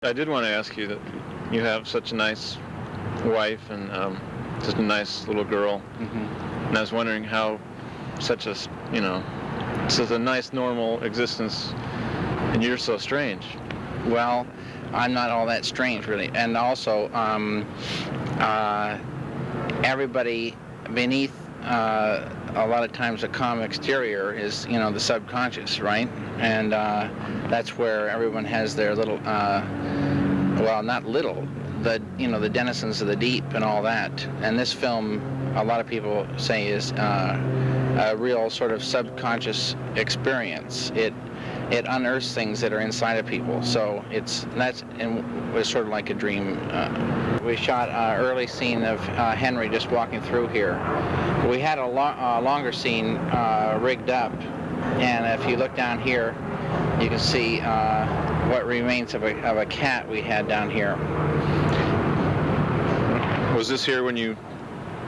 I did want to ask you that you have such a nice wife and such a nice little girl, and I was wondering how such a, such a nice normal existence, and you're so strange. Well, I'm not all that strange, really. And also, everybody beneath a lot of times a calm exterior is, the subconscious, right? And that's where everyone has their little, well, not little, the denizens of the deep and all that. And this film, a lot of people say, is a real sort of subconscious experience. It unearths things that are inside of people. So it's sort of like a dream. We shot an early scene of Henry just walking through here. We had a longer scene rigged up, and if you look down here, you can see what remains of a cat we had down here. Was this here when you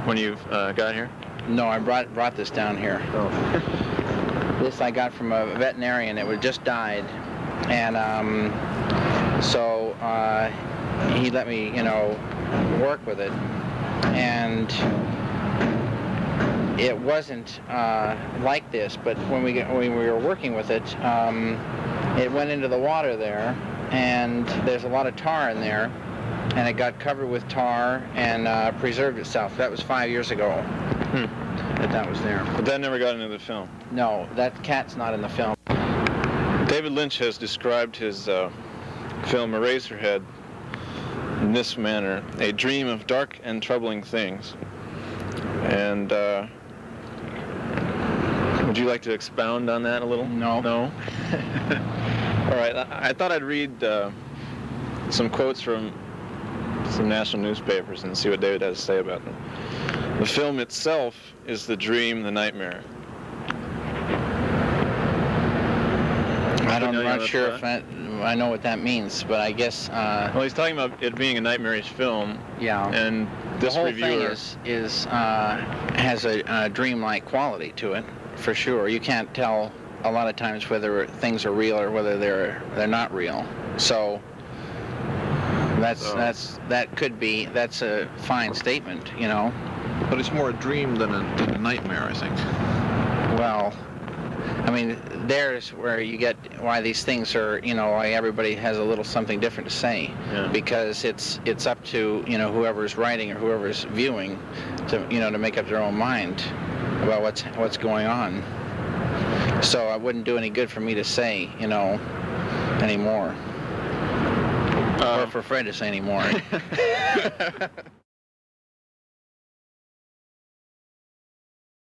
got here? No, I brought this down here. Oh. This I got from a veterinarian. It had just died, and so he let me, work with it, and it wasn't like this. But when we were working with it, it went into the water there, and there's a lot of tar in there, and it got covered with tar and preserved itself. That was 5 years ago. That was there. But that never got into the film. No, that cat's not in the film. David Lynch has described his film Eraserhead in this manner: a dream of dark and troubling things. And would you like to expound on that a little? No. No? All right. I thought I'd read some quotes from some national newspapers and see what David has to say about them. The film itself is the dream, the nightmare. I'm not sure if I know what that means, but I guess... well, he's talking about it being a nightmarish film. Yeah. And this the whole reviewer... thing has a dreamlike quality to it, for sure. You can't tell a lot of times whether things are real or whether they're not real. So that's a fine statement, But it's more a dream than a nightmare, I think. Well, I mean, there's where you get why these things are, why everybody has a little something different to say. Yeah. Because it's up to, whoever's writing or whoever's viewing to make up their own mind about what's going on. So it wouldn't do any good for me to say, anymore. Or for Fred to say anymore.